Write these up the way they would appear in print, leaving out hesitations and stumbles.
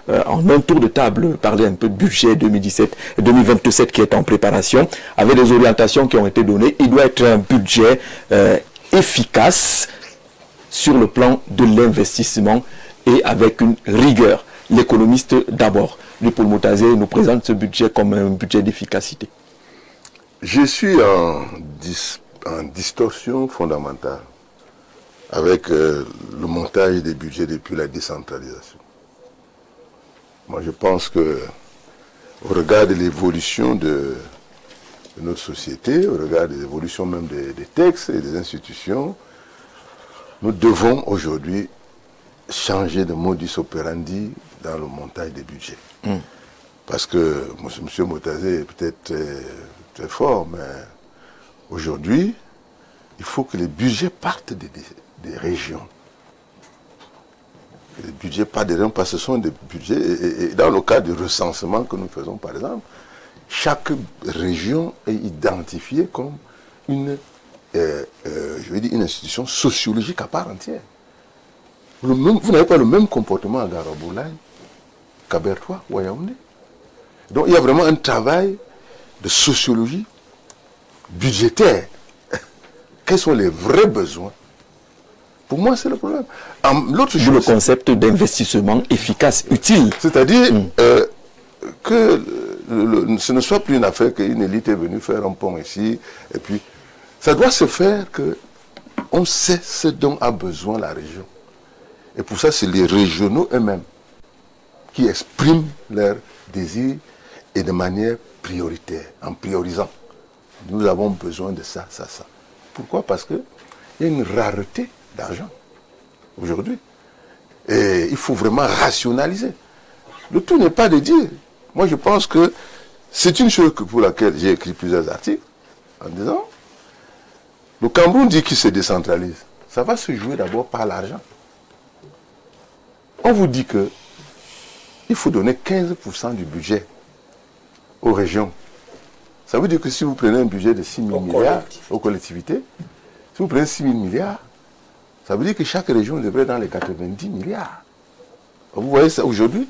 en un tour de table, parler un peu de budget 2027 qui est en préparation, avec des orientations qui ont été données. Il doit être un budget efficace sur le plan de l'investissement et avec une rigueur. L'économiste d'abord, Paul Moutazé, nous présente ce budget comme un budget d'efficacité. Je suis en distorsion fondamentale avec le montage des budgets depuis la décentralisation. Moi, je pense que, au regard de l'évolution de notre société, au regard de l'évolution même des textes et des institutions, nous devons aujourd'hui changer de modus operandi dans le montage des budgets. Parce que M. Moutazé est peut-être très fort, mais aujourd'hui, il faut que les budgets partent des régions. Les budgets partent des régions parce que ce sont des budgets, et dans le cas du recensement que nous faisons par exemple, chaque région est identifiée comme une institution sociologique à part entière. Vous n'avez pas le même comportement à Garaboulaye qu'à Bertois ou à Yaoundé. Donc il y a vraiment un travail de sociologie budgétaire. Quels sont les vrais besoins? Pour moi, c'est le problème. L'autre chose, le concept d'investissement efficace, utile. C'est-à-dire que ce ne soit plus une affaire qu'une élite est venue faire un pont ici, et puis ça doit se faire qu'on sait ce dont a besoin la région. Et pour ça, c'est les régionaux eux-mêmes qui expriment leurs désirs et de manière prioritaire, en priorisant. Nous avons besoin de ça, ça, ça. Pourquoi? Parce qu'il y a une rareté d'argent aujourd'hui. Et il faut vraiment rationaliser. Le tout n'est pas de dire. Moi, je pense que c'est une chose pour laquelle j'ai écrit plusieurs articles en disant le Cameroun dit qu'il se décentralise. Ça va se jouer d'abord par l'argent. On vous dit que il faut donner 15% du budget aux régions. Ça veut dire que si vous prenez un budget de 6 000 milliards aux collectivités, si vous prenez 6 000 milliards, ça veut dire que chaque région devrait être dans les 90 milliards. Vous voyez ça aujourd'hui?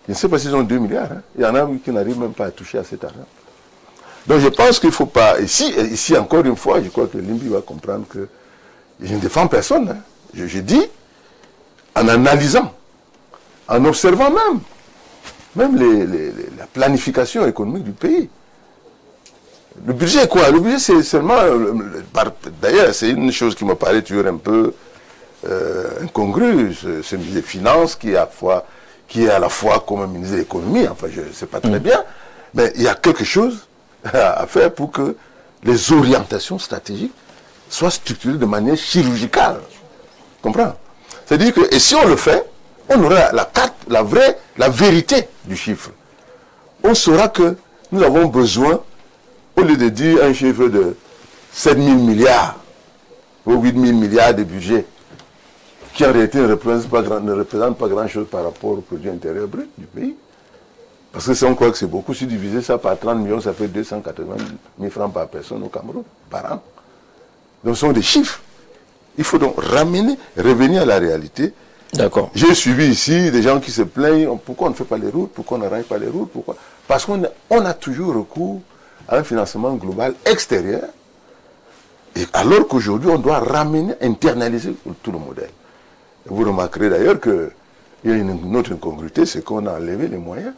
Je ne sais pas s'ils ont 2 milliards. Hein. Il y en a qui n'arrivent même pas à toucher à cet argent. Donc je pense qu'il ne faut pas... Ici, encore une fois, je crois que Limbi va comprendre que je ne défends personne. Hein. Je dis, en analysant, en observant même la planification économique du pays. Le budget est quoi? Le budget, c'est seulement... D'ailleurs, c'est une chose qui me paraît toujours un peu incongrue. C'est le ministre des Finances qui est à la fois comme un ministre de l'économie. Enfin, je ne sais pas très bien. Mais il y a quelque chose à faire pour que les orientations stratégiques soient structurées de manière chirurgicale. Tu comprends? C'est-à-dire que, et si on le fait, on aura la carte, la vérité du chiffre. On saura que nous avons besoin, au lieu de dire un chiffre de 7 000 milliards ou 8 000 milliards de budget, qui en réalité ne représente pas grand-chose par rapport au produit intérieur brut du pays. Parce que si on croit que c'est beaucoup, si diviser ça par 30 millions, ça fait 280 000 francs par personne au Cameroun, par an. Donc ce sont des chiffres. Il faut donc revenir à la réalité. D'accord. J'ai suivi ici des gens qui se plaignent, pourquoi on ne fait pas les routes, pourquoi on n'arrange pas les routes, pourquoi? Parce qu'on a toujours recours à un financement global extérieur, et alors qu'aujourd'hui on doit internaliser tout le modèle. Et vous remarquerez d'ailleurs qu'il y a une autre incongruité, c'est qu'on a enlevé les moyens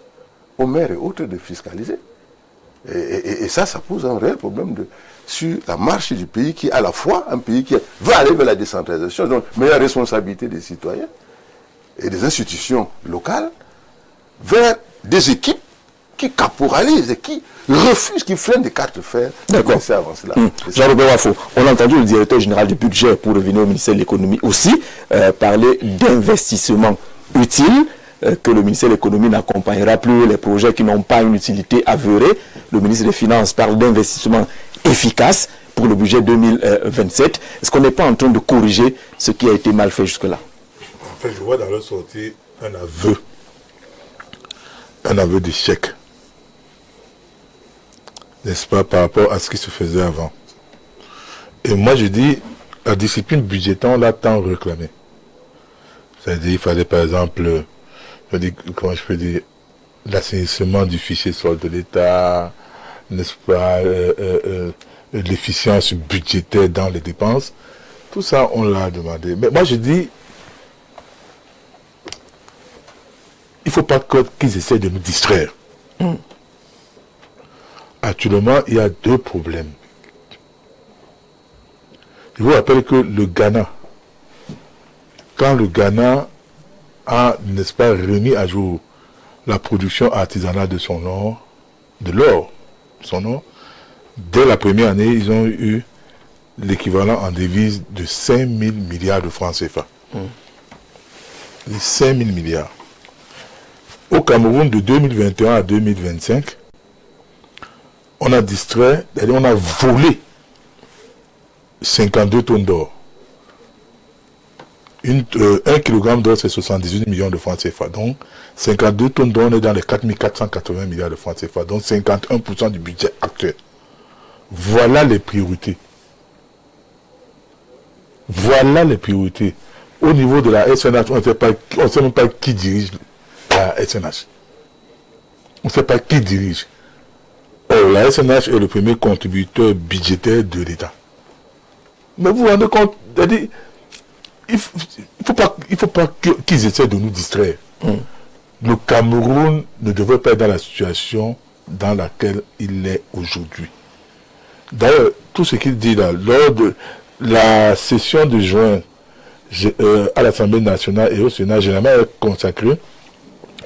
aux maires et autres de fiscaliser. Et ça pose un réel problème sur la marche du pays, qui est à la fois un pays qui veut aller vers la décentralisation, donc meilleure responsabilité des citoyens et des institutions locales, vers des équipes qui caporalisent et qui refusent, qui freinent des cartes fer. D'accord. Jean-Robert Wafo, on a entendu le directeur général du budget, pour revenir au ministère de l'économie aussi, parler d'investissement utile, que le ministère de l'économie n'accompagnera plus les projets qui n'ont pas une utilité avérée. Le ministre des Finances parle d'investissement efficace pour le budget 2027. Est-ce qu'on n'est pas en train de corriger ce qui a été mal fait jusque-là? En fait, je vois dans leur sortie un aveu d'échec. N'est-ce pas, par rapport à ce qui se faisait avant. Et moi, je dis, la discipline budgétaire, on l'a tant réclamée. C'est-à-dire, il fallait, par exemple, comment je peux dire, l'assainissement du fichier solde de l'État, n'est-ce pas, l'efficience budgétaire dans les dépenses. Tout ça, on l'a demandé. Mais moi, je dis, il ne faut pas qu'ils essaient de nous distraire. Actuellement, il y a 2 problèmes. Je vous rappelle que le Ghana, quand le Ghana a, n'est-ce pas, remis à jour la production artisanale de son or, de l'or, son or, dès la première année, ils ont eu l'équivalent en devise de 5 000 milliards de francs CFA. Les 5 000 milliards. Au Cameroun, de 2021 à 2025, on a distrait, c'est-à-dire on a volé 52 tonnes d'or. 1 kg d'or, c'est 78 millions de francs CFA. Donc, 52 tonnes d'or, on est dans les 4 480 milliards de francs CFA. Donc, 51% du budget actuel. Voilà les priorités. Voilà les priorités. Au niveau de la SNH, on ne sait même pas qui dirige la SNH. On ne sait pas qui dirige. Or, la SNH est le premier contributeur budgétaire de l'État. Mais vous vous rendez compte, c'est-à-dire, il ne faut pas qu'ils essaient de nous distraire. Le Cameroun ne devrait pas être dans la situation dans laquelle il est aujourd'hui. D'ailleurs, tout ce qu'il dit là, lors de la session de juin à l'Assemblée nationale et au Sénat, généralement est consacré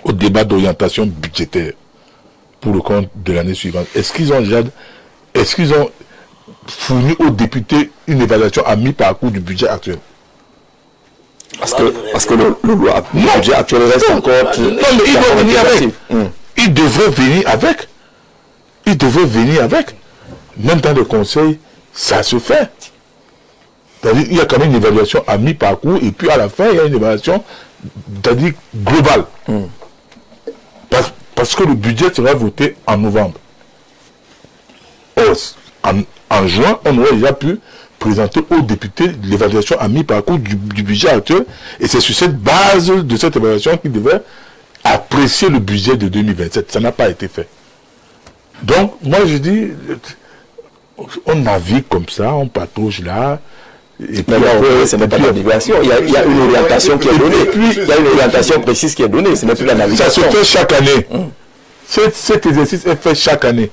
au débat d'orientation budgétaire pour le compte de l'année suivante. Est-ce qu'ils ont fourni aux députés une évaluation à mi-parcours du budget actuel? Parce que le budget actuel reste encore... Non, mais il doit venir avec. Il devrait venir avec. Il devrait venir avec. Même dans le conseil, ça se fait. C'est-à-dire, il y a quand même une évaluation à mi-parcours et puis à la fin, il y a une évaluation, c'est-à-dire globale. Parce que le budget sera voté en novembre. Or, en juin, on aurait déjà pu présenter aux députés l'évaluation à mi-parcours du budget actuel. Et c'est sur cette base de cette évaluation qu'ils devaient apprécier le budget de 2027. Ça n'a pas été fait. Donc, moi je dis, on navigue comme ça, on patrouille là. Et puis ce n'est pas la navigation, il y a une orientation qui est donnée. Il y a une orientation précise qui est donnée, ce n'est plus la navigation. Ça se fait chaque année. Cet exercice est fait chaque année.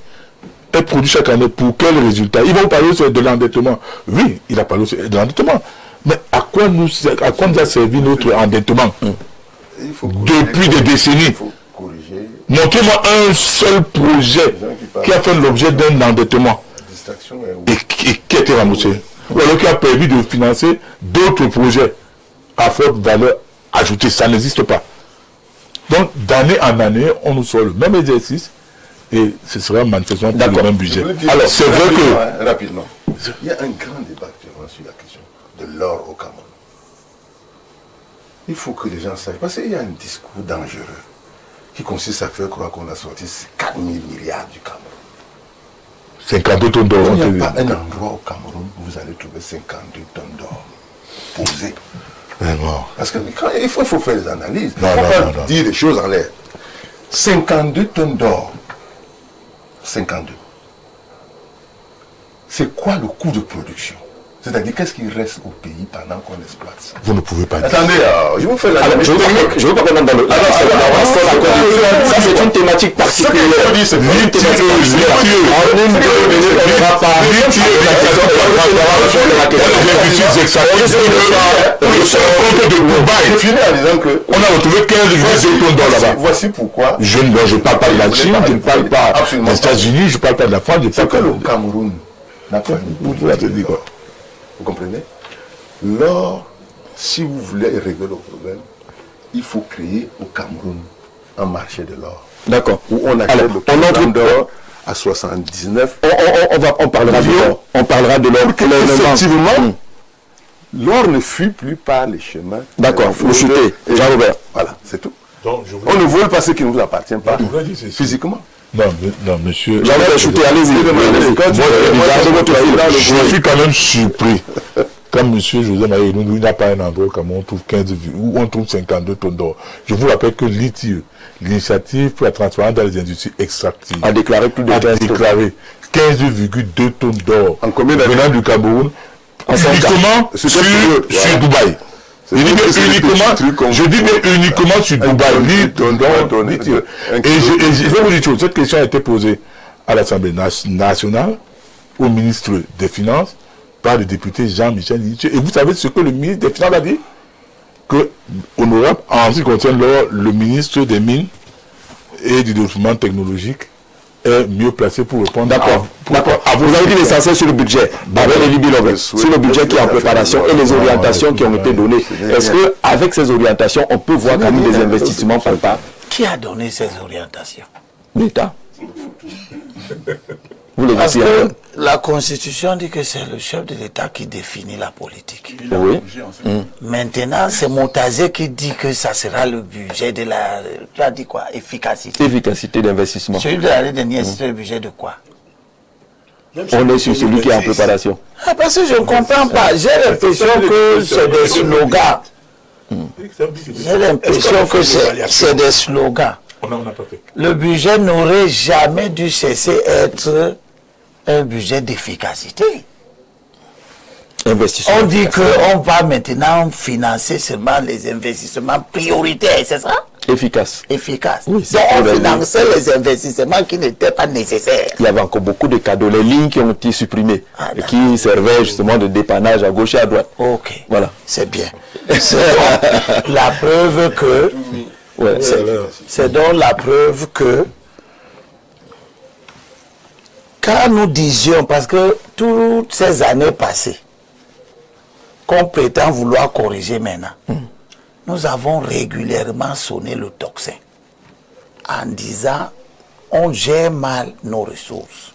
Est produit chaque année. Pour quel résultat? Ils vont parler de l'endettement. Oui, il a parlé de l'endettement. Mais à quoi nous a servi notre endettement depuis des décennies? Montrez-moi un seul projet qui a fait l'objet d'un endettement et qui a été remboursé. Ou alors qui a permis de financer d'autres projets à forte valeur ajoutée. Ça n'existe pas. Donc, d'année en année, on nous sort le même exercice et ce sera manifestement pour le même budget. Alors, c'est vrai que... Rapidement. Il y a un grand débat actuellement sur la question de l'or au Cameroun. Il faut que les gens sachent, parce qu'il y a un discours dangereux qui consiste à faire croire qu'on a sorti 4 000 milliards du Cameroun. 52 tonnes d'or. Il n'y a pas un endroit au Cameroun où vous allez trouver 52 tonnes d'or posées. Parce qu'il faut faire des analyses. Il ne faut pas dire des choses en l'air. 52 tonnes d'or. 52. C'est quoi le coût de production? C'est-à-dire, qu'est-ce qui reste au pays pendant qu'on exploite ça? Vous ne pouvez pas dire. Attendez, je vous fais la... Je ne veux pas qu'on entre dans le... Ça, c'est une thématique particulière. On a retrouvé 15 tonnes d'or là-bas. Voici pourquoi... Je ne parle pas de la Chine, je ne parle pas des États-Unis, je ne parle pas de la France, je C'est que le Cameroun n'a pas de... Vous comprenez? L'or, si vous voulez régler le problème, il faut créer au Cameroun un marché de l'or. D'accord. Où on achète le kilogramme d'or à 79. On parlera de l'or. On parlera de l'or. Effectivement, l'or ne fuit plus par les chemins. D'accord, vous chutez. Jean-Robert. Voilà, c'est tout. Donc, on ne vole pas ce qui ne vous appartient pas physiquement. Non, monsieur. J'avais chuté, allez-y. Je suis quand même surpris. quand M. José Maïe il n'a pas un endroit comme on trouve 15 où on trouve 52 tonnes d'or. Je vous rappelle que l'ITIE, l'initiative pour la transparence dans les industries extractives, a déclaré plus de 15,2 tonnes d'or en combien d'années venant du Cameroun, uniquement sur Dubaï. Je dis bien uniquement sur Dubaï. Et je vais vous dire une chose, cette question a été posée à l'Assemblée nationale, au ministre des Finances, par le député Jean-Michel Nitié. Et vous savez ce que le ministre des Finances a dit? Que, honorable, en ce qui concerne le ministre des Mines et du Développement technologique est mieux placé pour répondre. D'accord. Vous avez dit l'essentiel sur le budget. Avec les Libye sur le budget qui est en préparation et les orientations qui ont été données. Est-ce qu'avec ces orientations, on peut voir quand même des investissements par part? Qui a donné ces orientations? L'État. Parce que la Constitution dit que c'est le chef de l'État qui définit la politique. Oui. Maintenant, c'est Moutazé qui dit que ça sera le budget de la... Tu as dit quoi? Efficacité. Efficacité d'investissement. Celui de l'année dernière, c'était le budget de quoi? On est sur celui qui est en préparation. Ah, parce que je ne comprends pas. J'ai l'impression que c'est des slogans. J'ai l'impression que c'est des slogans. Le budget n'aurait jamais dû cesser d'être un budget d'efficacité. On dit qu'on va maintenant financer seulement les investissements prioritaires, c'est ça? Efficace. Efficace. Oui, donc on finançait les investissements qui n'étaient pas nécessaires. Il y avait encore beaucoup de cadeaux, les lignes qui ont été supprimées, et qui servaient justement de dépannage à gauche et à droite. Ok. Voilà. C'est bien. C'est la preuve que... Ouais, c'est donc la preuve que quand nous disions, parce que toutes ces années passées, qu'on prétend vouloir corriger maintenant, nous avons régulièrement sonné le tocsin en disant on gère mal nos ressources.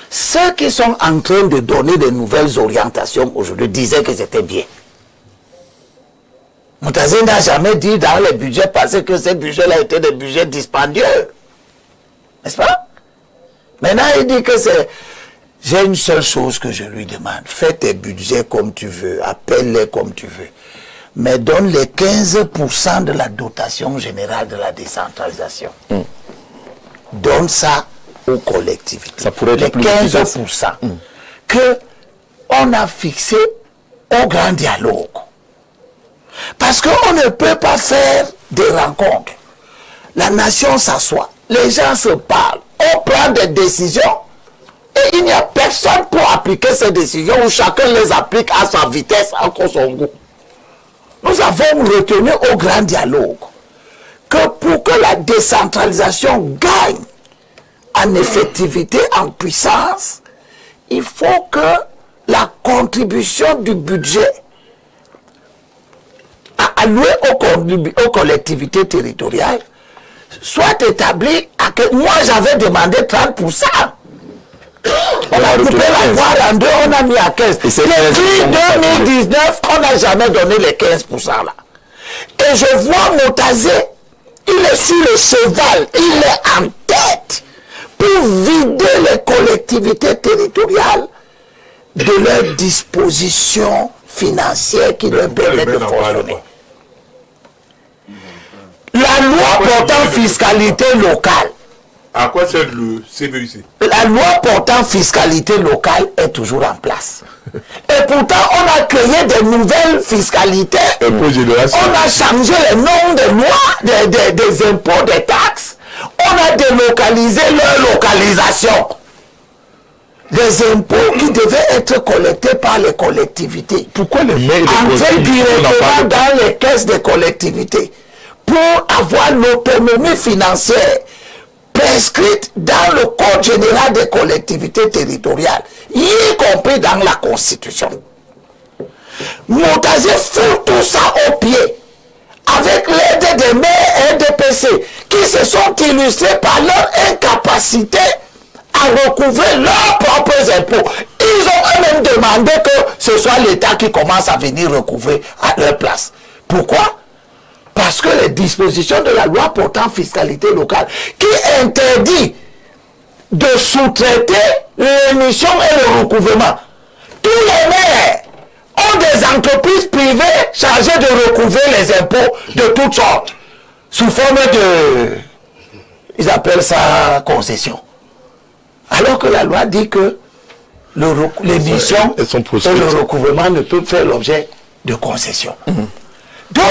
Ceux qui sont en train de donner de nouvelles orientations aujourd'hui disaient que c'était bien. Moutazé n'a jamais dit dans les budgets passés que ces budgets-là étaient des budgets dispendieux. N'est-ce pas? Maintenant, il dit que c'est... J'ai une seule chose que je lui demande. Fais tes budgets comme tu veux, appelle-les comme tu veux. Mais donne les 15% de la dotation générale de la décentralisation. Donne ça aux collectivités. Ça pourrait être les plus 15% que on a fixé au grand dialogue. Parce qu'on ne peut pas faire des rencontres. La nation s'assoit, les gens se parlent, on prend des décisions et il n'y a personne pour appliquer ces décisions où chacun les applique à sa vitesse, à son goût. Nous avons retenu au grand dialogue que pour que la décentralisation gagne en effectivité, en puissance, il faut que la contribution du budget alloué aux collectivités territoriales soit établi à que moi j'avais demandé 30%. On a coupé la poire en deux, on a mis à 15%. Depuis 2019, on n'a jamais donné les 15% là. Et je vois Moutazé, il est sur le cheval, il est en tête pour vider les collectivités territoriales de leurs dispositions financières qui leur permettent de fonctionner. La loi portant fiscalité locale. À quoi sert le CVUC? La loi portant fiscalité locale est toujours en place. Et pourtant, on a créé de nouvelles fiscalités. On a changé les noms des lois, des impôts, des taxes. On a délocalisé leur localisation. Les impôts qui devaient être collectés par les collectivités. Pourquoi les maires entraient directement dans les caisses des collectivités pour avoir l'autonomie financière prescrite dans le Code général des collectivités territoriales, y compris dans la Constitution. Moutazé fout tout ça au pied, avec l'aide des maires RDPC, qui se sont illustrés par leur incapacité à recouvrer leurs propres impôts. Ils ont eux-mêmes demandé que ce soit l'État qui commence à venir recouvrer à leur place. Pourquoi? Parce que les dispositions de la loi portant fiscalité locale qui interdit de sous-traiter l'émission et le recouvrement. Tous les maires ont des entreprises privées chargées de recouvrer les impôts de toutes sortes, sous forme de, ils appellent ça concession. Alors que la loi dit que les missions et le recouvrement ne peuvent faire l'objet de concession. Donc,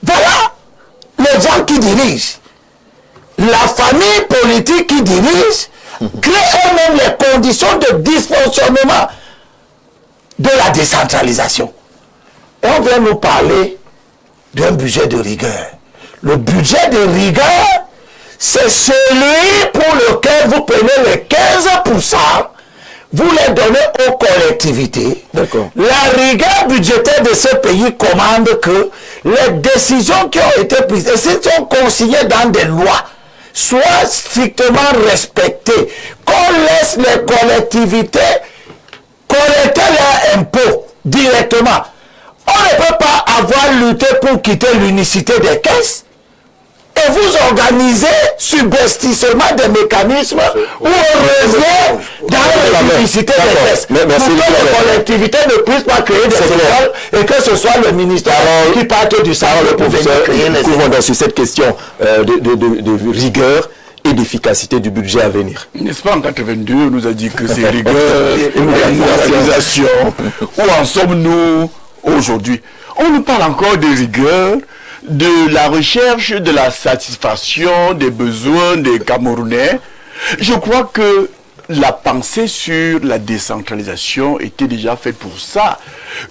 voilà les gens qui dirigent. La famille politique qui dirige crée eux-mêmes les conditions de dysfonctionnement de la décentralisation. Et on vient nous parler d'un budget de rigueur. Le budget de rigueur, c'est celui pour lequel vous prenez les 15%, vous les donnez aux collectivités. La rigueur budgétaire de ce pays commande que les décisions qui ont été prises, et si sont consignées dans des lois, soient strictement respectées. Qu'on laisse les collectivités collecter leurs impôts directement. On ne peut pas avoir lutté pour quitter l'unicité des caisses et vous organisez subrepticement des mécanismes où on revient dans l'unicité des caisses. Pour que les collectivités ne puissent pas créer des écoles et que ce soit le ministère qui parte du salon pour venir créer les écoles. Sur cette question de rigueur et d'efficacité du budget à venir. N'est-ce pas, en 82, on nous a dit que c'est rigueur et modernisation. Où en sommes-nous aujourd'hui? On nous parle encore de rigueur, de la recherche, de la satisfaction des besoins des Camerounais. Je crois que la pensée sur la décentralisation était déjà faite pour ça.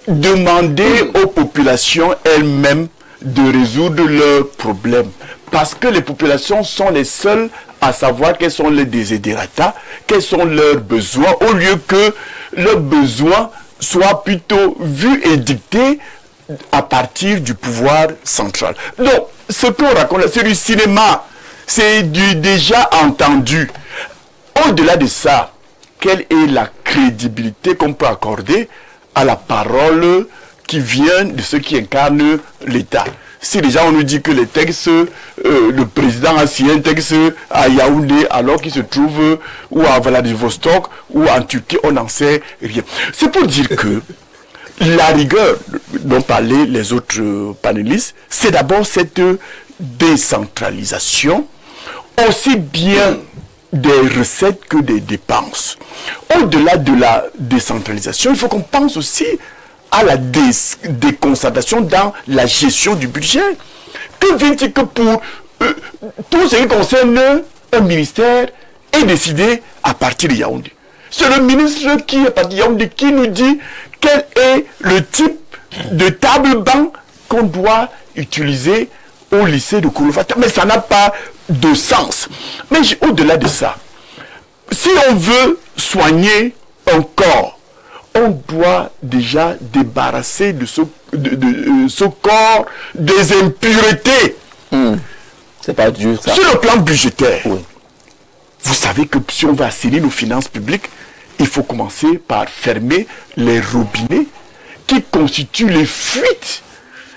Demander aux populations elles-mêmes de résoudre leurs problèmes. Parce que les populations sont les seules à savoir quels sont les desiderata, quels sont leurs besoins, au lieu que leurs besoins soient plutôt vus et dictés à partir du pouvoir central. Donc, ce qu'on raconte, c'est du cinéma, c'est du déjà entendu. Au-delà de ça, quelle est la crédibilité qu'on peut accorder à la parole qui vient de ceux qui incarnent l'État? Si déjà on nous dit que les textes, le président a signé un texte à Yaoundé alors qu'il se trouve ou à Vladivostok ou en Turquie, on n'en sait rien. C'est pour dire que la rigueur dont parlaient les autres panélistes, c'est d'abord cette décentralisation, aussi bien des recettes que des dépenses. Au-delà de la décentralisation, il faut qu'on pense aussi à la déconcentration dans la gestion du budget. Que vient-il que pour tout ce qui concerne un ministère est décidé à partir de Yaoundé? C'est le ministre qui est parti de Yaoundé qui nous dit quel est le type de table-banc qu'on doit utiliser au lycée de Kouroufata. Mais ça n'a pas de sens. Mais au-delà de ça, si on veut soigner un corps, on doit déjà débarrasser de ce corps des impuretés. C'est pas dur, ça. Sur le plan budgétaire, vous savez que si on veut assainir nos finances publiques, il faut commencer par fermer les robinets qui constituent les fuites,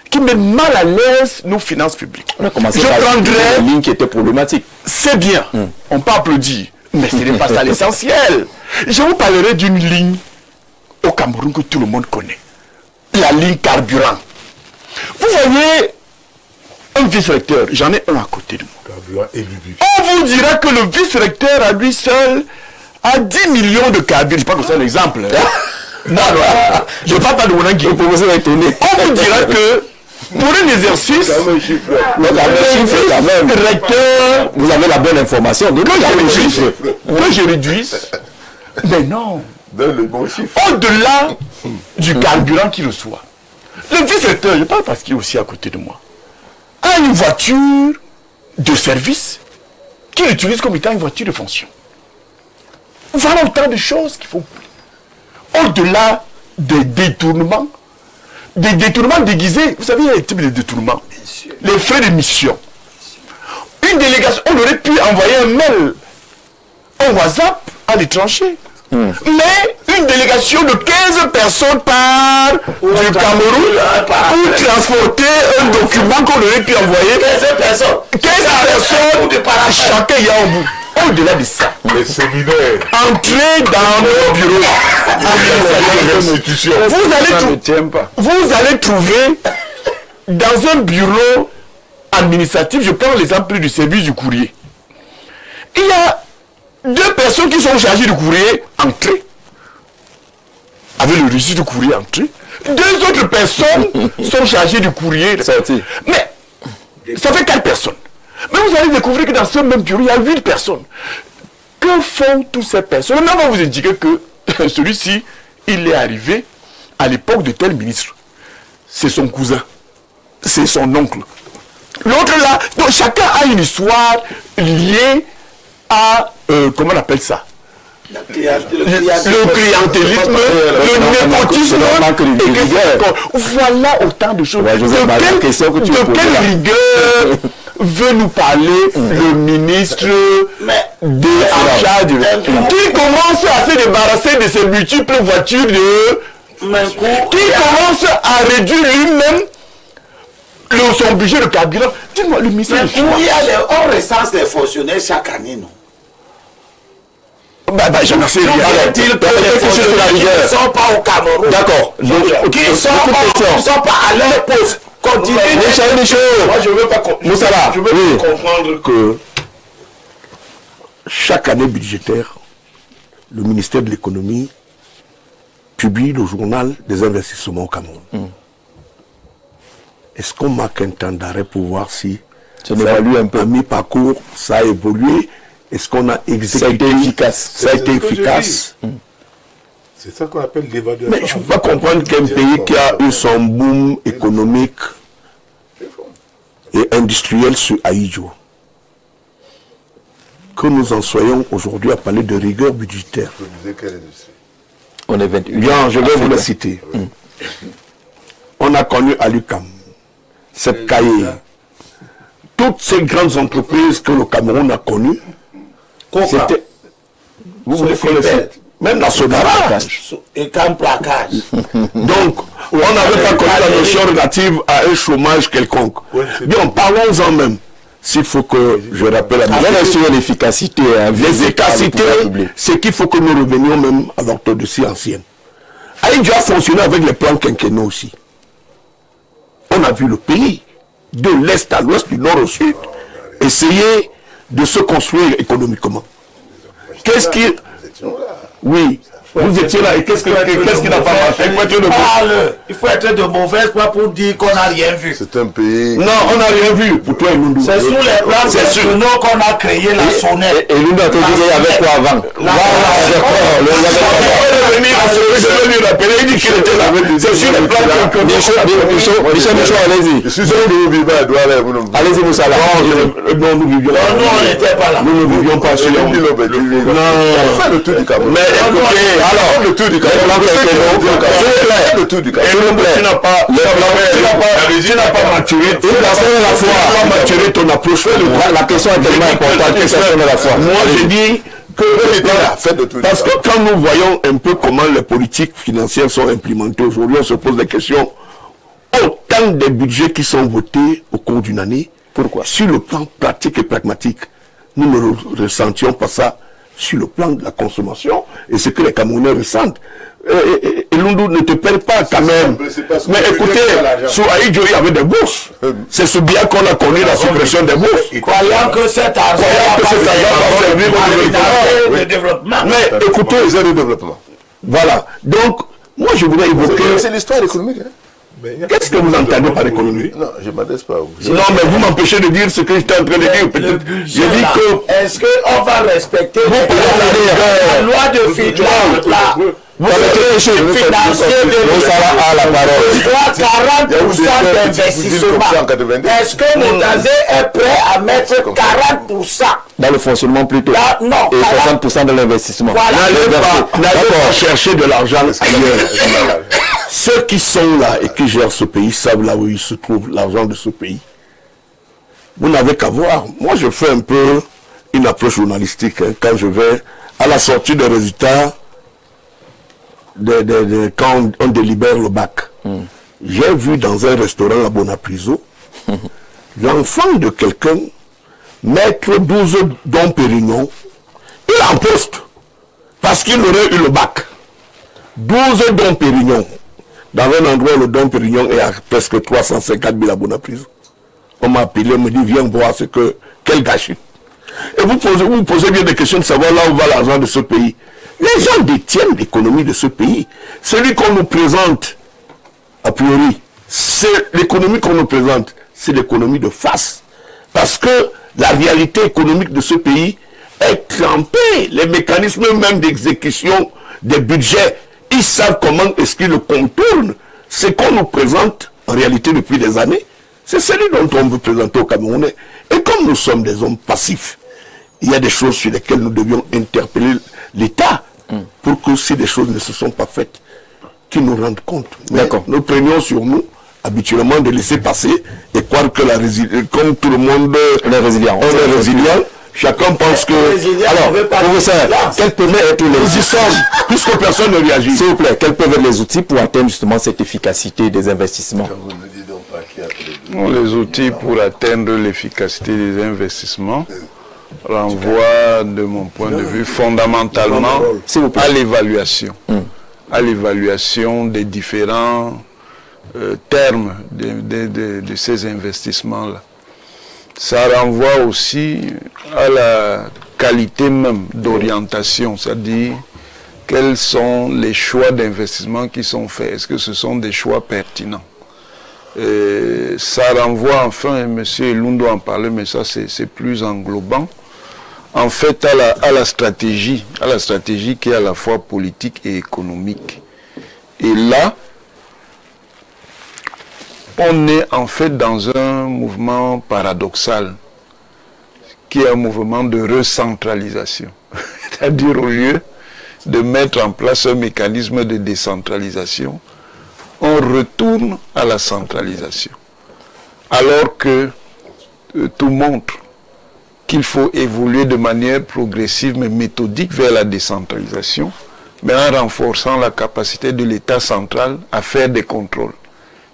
qui mettent mal à l'aise nos finances publiques. On a commencé par une ligne qui était problématique. C'est bien, on peut applaudir, mais ce n'est pas ça l'essentiel. Je vous parlerai d'une ligne au Cameroun que tout le monde connaît. La ligne carburant. Vous voyez un vice-recteur, j'en ai un à côté de moi. Carburant et Bibi. On vous dira que le vice-recteur à lui seul a 10 millions de carburant. Je ne sais pas que c'est un exemple. Non, je ne parle pas de mon qui est proposé à étonner. On vous dira que pour un exercice, le recteur, vous avez la bonne information. Que je réduise. Mais non. Donne le bon chiffre. Au-delà du carburant qu'il reçoit, le vice-recteur, je parle parce qu'il est aussi à côté de moi, a une voiture de service qu'il utilise comme étant une voiture de fonction. Voilà autant de choses qu'il faut. Au-delà des détournements déguisés, vous savez, il y a des types de détournements. Les frais de mission. Une délégation, on aurait pu envoyer un mail, un WhatsApp à l'étranger. Mais une délégation de 15 personnes part du Cameroun pour transporter un document qu'on aurait pu envoyer. 15 personnes, chacun y a au bout. On au-delà de ça, Les séminaires. entrez dans nos bureaux. Vous allez trouver dans un bureau administratif, je prends l'exemple du service du courrier. Il y a 2 personnes qui sont chargées du courrier entrée, avec le registre du courrier entrée. 2 autres personnes sont chargées du courrier sorti. Mais ça fait 4 personnes. Mais vous allez découvrir que dans ce même bureau, il y a 8 personnes. Que font toutes ces personnes? Maintenant, on va vous indiquer que celui-ci, il est arrivé à l'époque de tel ministre. C'est son cousin. C'est son oncle. L'autre là, donc chacun a une histoire liée à, comment on appelle ça? Le clientélisme, le népotisme, voilà autant de choses. De quelle rigueur veut nous parler le ministre en charge qui commence à se débarrasser de ses multiples voitures qui commence à réduire lui-même son budget de carburant. Dis-moi, le ministère on recense les fonctionnaires chaque année, non? Je ne sais rien. Dit-il que les fonctionnaires qui ne sont pas au Cameroun, d'accord. qui ne sont pas à leur poste, continuez. Moi, je veux pas comprendre que chaque année budgétaire, le ministère de l'économie publie le journal des investissements au Cameroun. Est-ce qu'on marque un temps d'arrêt pour voir si à mi-parcours, ça a évolué? Est-ce qu'on a exécuté? Ça a été efficace. Ça a été efficace. C'est ça qu'on appelle l'évaluation. Mais je ne peux pas comprendre qu'un pays qui a eu son boom économique et industriel sur Aïdjo, que nous en soyons aujourd'hui à parler de rigueur budgétaire. On est 21. Bien, je vais vous le citer. On a connu Alucam, Sepkaye, toutes ces grandes entreprises que le Cameroun a connues. C'était, vous voulez connaître, même la Sodara et comme placage. Donc, on n'avait pas connu la notion relative à un chômage quelconque. Bien, parlons-en même. S'il faut que je rappelle à mes sur l'efficacité. L'efficacité, c'est qu'il faut que nous revenions même à l'orthodoxie ancienne. Aïdjo a fonctionné avec les plans quinquennaux aussi. On a vu le pays, de l'est à l'ouest, du nord au sud, essayer de se construire économiquement. Qu'est-ce qui... Oui, vous étiez là, et qu'est-ce qui n'a pas marché? Il faut être de mauvaise foi pour dire qu'on n'a rien vu. C'est un pays... Non, on n'a rien vu. Pour toi, Lundu. C'est sur les plans nationaux qu'on a créé la sonnette. Et Lundu a dit qu'il y avait quoi avant? Je vais lui rappeler, il dit qu'il était là. C'est sur les plans Michel, allez-y. Je suis sûr que vous vivez à Douala. Allez-y, Moussa. Non, nous vivions pas. Nous, on n'était pas là. Nous ne vivions pas sur les... Non, fais le tour du Cameroun. Mais écoutez, alors, le tour du Cameroun. Le tour du Cameroun. tu n'as pas maturé. Ton approche. La question est tellement importante que ça fait la foi. Moi, je dis que parce que quand nous voyons un peu comment les politiques financières sont implémentées aujourd'hui, on se pose des questions. Autant des budgets qui sont votés au cours d'une année, pourquoi? Sur le plan pratique et pragmatique, nous ne ressentions pas ça sur le plan de la consommation et ce que les Camerounais ressentent. Et Lundu ne te perd pas quand même. Mais écoutez, sur Aïdjo, il y avait des bourses. C'est ce bien qu'on a connu, la suppression des bourses. Croyant que cet argent va servir au développement. Mais écoutez, le développement. Voilà. Donc, moi je voudrais évoquer... C'est l'histoire économique. Qu'est-ce que vous entendez par économie? Non, je ne m'adresse pas à vous. Non, mais vous m'empêchez de dire ce que j'étais en train de dire. Le budget, est-ce qu'on va respecter la loi de finances? Vous financier de la parole. 40% d'investissement. Est-ce que Moutaze est prêt à mettre 40% dans le fonctionnement plutôt? Non. Et 60% de l'investissement. N'allez pas chercher de l'argent ailleurs. Ceux qui sont là et qui gèrent ce pays savent là où il se trouve l'argent de ce pays. Vous n'avez qu'à voir. Moi, je fais un peu une approche journalistique quand je vais à la sortie des résultats quand on délibère le bac. J'ai vu dans un restaurant à Bonapriso l'enfant de quelqu'un mettre 12 dons Pérignon en poste parce qu'il aurait eu le bac. 12 dons Pérignon. Dans un endroit où le don Pérignon est à presque 350 000 abonnés à prison. On m'a appelé, on me dit, viens voir quel gâchis. Et vous posez bien des questions de savoir là où va l'argent de ce pays. Les gens détiennent l'économie de ce pays. Celui qu'on nous présente, a priori, c'est l'économie qu'on nous présente, c'est l'économie de face. Parce que la réalité économique de ce pays est trempée. Les mécanismes même d'exécution des budgets, ils savent comment est-ce qu'ils le contournent. Ce qu'on nous présente, en réalité, depuis des années, c'est celui dont on veut présenter aux Camerounais. Et comme nous sommes des hommes passifs, il y a des choses sur lesquelles nous devions interpeller l'État pour que si des choses ne se sont pas faites, qu'ils nous rendent compte. Mais nous prenions sur nous habituellement de laisser passer et croire que comme tout le monde est résilient. Chacun pense que... Alors, professeur, quels peuvent être les outils, puisque personne ne réagit. S'il vous plaît, quels peuvent être les outils pour atteindre justement cette efficacité des investissements? Les outils pour atteindre l'efficacité des investissements renvoient, de mon point de vue, fondamentalement à l'évaluation. À l'évaluation des différents termes de ces investissements-là. Ça renvoie aussi à la qualité même d'orientation, c'est-à-dire quels sont les choix d'investissement qui sont faits. Est-ce que ce sont des choix pertinents? Ça renvoie enfin, et M. Elundo en parlait, mais ça c'est plus englobant, en fait à la stratégie qui est à la fois politique et économique. Et là, on est en fait dans un mouvement paradoxal, qui est un mouvement de recentralisation. C'est-à-dire au lieu de mettre en place un mécanisme de décentralisation, on retourne à la centralisation. Alors que tout montre qu'il faut évoluer de manière progressive mais méthodique vers la décentralisation, mais en renforçant la capacité de l'État central à faire des contrôles.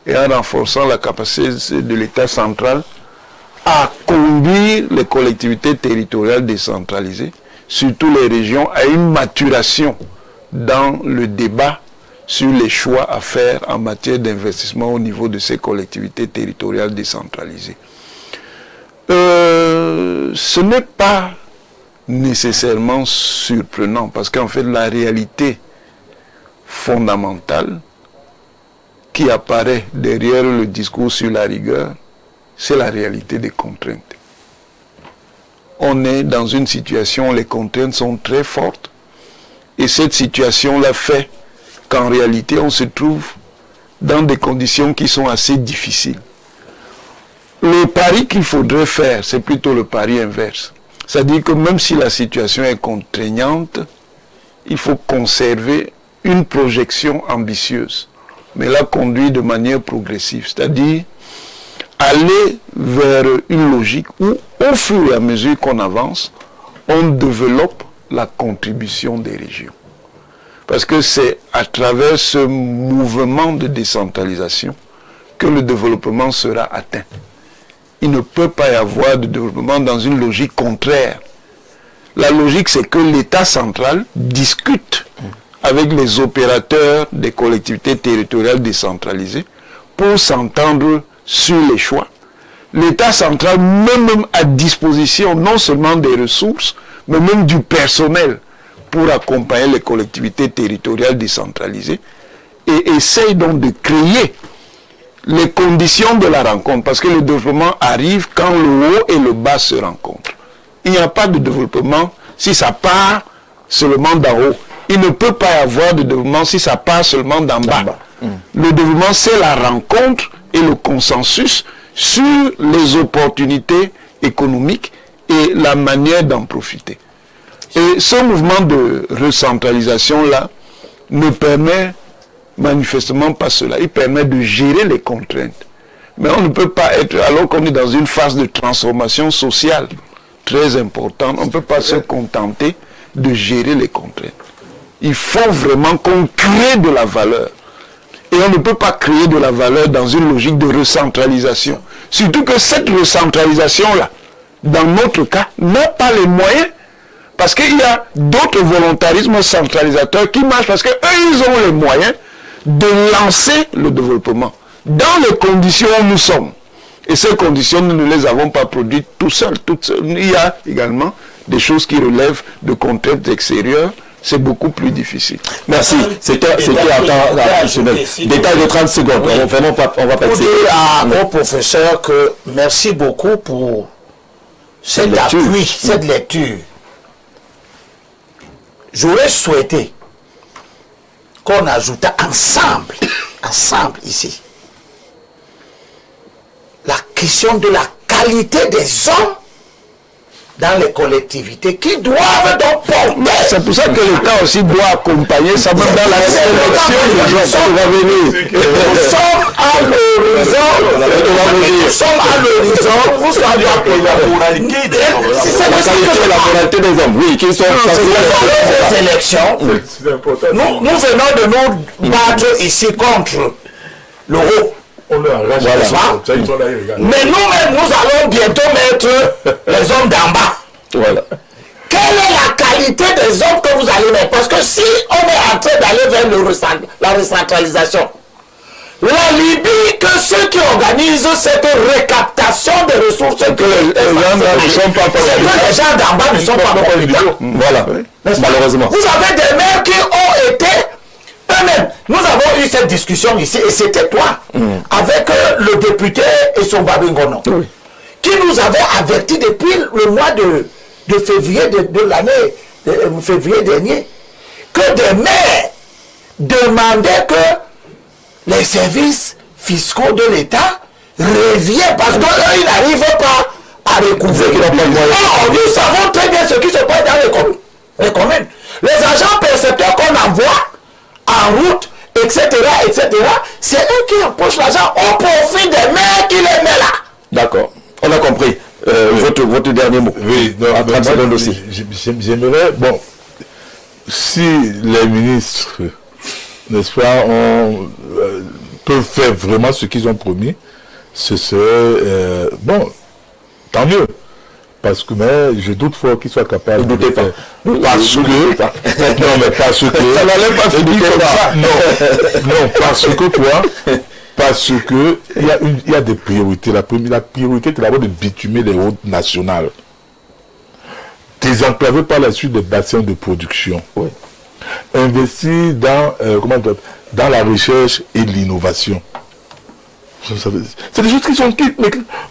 Et en renforçant la capacité de l'État central à conduire les collectivités territoriales décentralisées, surtout les régions, à une maturation dans le débat sur les choix à faire en matière d'investissement au niveau de ces collectivités territoriales décentralisées. Ce n'est pas nécessairement surprenant, parce qu'en fait la réalité fondamentale qui apparaît derrière le discours sur la rigueur, c'est la réalité des contraintes. On est dans une situation où les contraintes sont très fortes, et cette situation-là fait qu'en réalité on se trouve dans des conditions qui sont assez difficiles. Le pari qu'il faudrait faire, c'est plutôt le pari inverse. C'est-à-dire que même si la situation est contraignante, il faut conserver une projection ambitieuse, mais la conduire de manière progressive, c'est-à-dire aller vers une logique où, au fur et à mesure qu'on avance, on développe la contribution des régions. Parce que c'est à travers ce mouvement de décentralisation que le développement sera atteint. Il ne peut pas y avoir de développement dans une logique contraire. La logique, c'est que l'État central discute avec les opérateurs des collectivités territoriales décentralisées pour s'entendre sur les choix. L'État central met même à disposition non seulement des ressources, mais même du personnel pour accompagner les collectivités territoriales décentralisées et essaye donc de créer les conditions de la rencontre, parce que le développement arrive quand le haut et le bas se rencontrent. Il n'y a pas de développement si ça part seulement d'en haut. Il ne peut pas y avoir de développement si ça part seulement d'en bas. Le développement, c'est la rencontre et le consensus sur les opportunités économiques et la manière d'en profiter. Et ce mouvement de recentralisation-là ne permet manifestement pas cela. Il permet de gérer les contraintes. Mais on ne peut pas être, alors qu'on est dans une phase de transformation sociale très importante, on ne peut pas se contenter de gérer les contraintes. Il faut vraiment qu'on crée de la valeur. Et on ne peut pas créer de la valeur dans une logique de recentralisation. Surtout que cette recentralisation-là, dans notre cas, n'a pas les moyens. Parce qu'il y a d'autres volontarismes centralisateurs qui marchent parce qu'eux, ils ont les moyens de lancer le développement dans les conditions où nous sommes. Et ces conditions, nous ne les avons pas produites tout seuls. Il y a également des choses qui relèvent de contraintes extérieures. C'est beaucoup plus difficile. Merci. C'était un temps additionnel. Détail de 30 secondes. Oui. On va pas Pour dire au professeur que merci beaucoup pour cet appui, cette lecture. J'aurais souhaité qu'on ajoute ensemble ici, la question de la qualité des hommes dans les collectivités qui doivent donc porter. C'est pour ça que l'État aussi doit accompagner ça même dans la sélection des gens. Nous sommes à l'horizon, vous savez la moralité la moralité des hommes, oui, qui sont des élections. Nous venons de nous battre ici contre l'euro. On leur arrache Voilà. ça, ils sont là, ils regardent. Mais nous-mêmes, nous allons bientôt mettre les hommes d'en bas. Voilà. Quelle est la qualité des hommes que vous allez mettre? Parce que si on est en train d'aller vers la recentralisation, la Libye, que ceux qui organisent cette récaptation des ressources que les gens d'en bas ne sont pas compétents. Voilà. Malheureusement. Vous avez des maires qui ont été eux-mêmes. Nous avons eu cette discussion ici, et c'était toi, avec le député et son Babingono, qui nous avait averti depuis le mois de février de l'année, février dernier, que des maires demandaient que les services fiscaux de l'État reviennent, parce qu'eux, ils n'arrivent pas à recouvrir. Or, nous savons très bien ce qui se passe dans les communes. Les agents percepteurs qu'on envoie en route, etc., c'est eux qui empochent l'argent au profit des maires qui les mettent là. D'accord. On a compris. Votre dernier mot. Oui, non, À 30 secondes aussi. J'aimerais, bon, si les ministres, n'est-ce pas, peuvent faire vraiment ce qu'ils ont promis, ce serait, bon, tant mieux. Parce que, mais je doute fort qu'ils soient capables de le faire. Parce que, non, mais parce que, ça n'allait pas finir comme ça. Non, parce que quoi? Parce que il y a des priorités. La priorité, c'est d'abord de bitumer les routes nationales. Désenclaver par la suite des bassins de production. Oui. Investir dans la recherche et l'innovation. C'est des choses qui sont...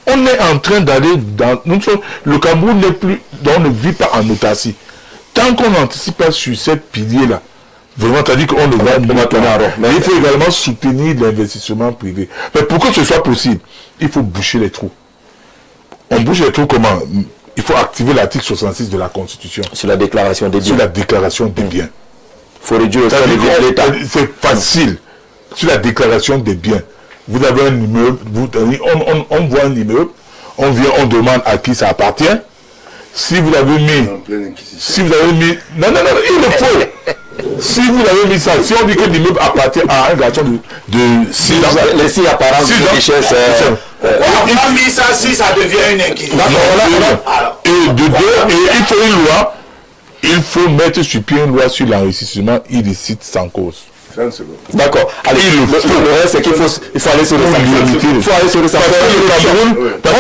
On est en train d'aller dans... Le Cameroun n'est plus... On ne vit pas en autarcie. Tant qu'on n'anticipe pas sur cette pilier-là, vraiment, c'est-à-dire qu'on le va maintenant. Mais il faut également soutenir l'investissement privé. Mais pour que ce soit possible, il faut boucher les trous. On bouche les trous comment? Il faut activer l'article 66 de la Constitution. Sur la déclaration des biens. Sur la déclaration des biens. Il faut réduire aussi les biens de l'État. C'est facile. Sur la déclaration des biens. Vous avez un immeuble, on voit un immeuble, on vient, on demande à qui ça appartient. Si vous avez mis... Non, il le faut. Si vous avez mis ça, si on dit que l'immeuble appartient à un garçon de 6 ans... Les 6 apparences de richesse... On a mis ça si ça devient une inquiétude. Et de deux, et il faut une loi, il faut mettre sur pied une loi sur l'enrichissement illicite sans cause. D'accord. Allez, le reste, c'est qu'il faut aller sur le Cameroun. Il faut aller sur le Cameroun. Parce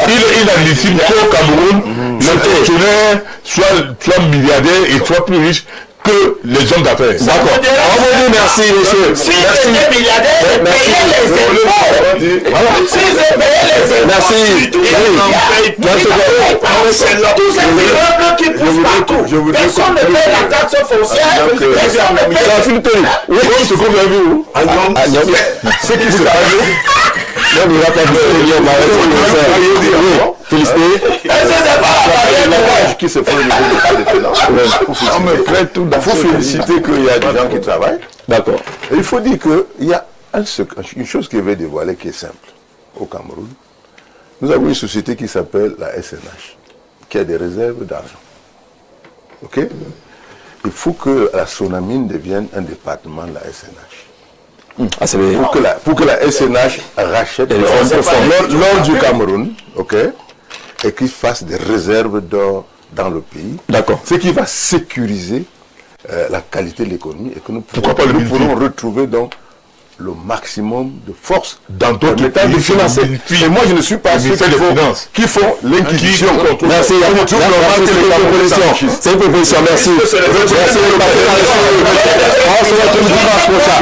qu'il est inadmissible qu'au Cameroun, le fonctionnaire soit milliardaire et soit plus riche que les hommes d'affaires. D'accord. Merci, monsieur. Si c'était milliardaire, ils payaient les impôts. S'ils payaient les impôts, merci. Tous ces immeubles qui poussent partout. Personne ne paye la taxe foncière. Personne ne paye. Oui, ce qu'on a vu. Ce qui se passe. Non, il va pas félicité. Qui se fait au niveau des finances. On me prête tout. Il faut féliciter qu'il y a des gens qui travaillent. D'accord. Il faut dire qu'il y a une chose qui est dévoilée qui est simple. Au Cameroun, nous avons une société qui s'appelle la SNH, qui a des réserves d'argent. Ok? il faut que la Sonamine devienne un département de la SNH. Ah, c'est Pour que la SNH rachète l'or du Cameroun, ok, et qu'il fasse des réserves d'or dans le pays. D'accord. Ce qui va sécuriser la qualité de l'économie et que nous pourrons retrouver donc le maximum de force dans d'autres pays de financer. Et moi, je ne suis pas ceux qui font l'inquisition. Merci. C'est une proposition. Merci. Merci. On se retrouve dimanche prochain.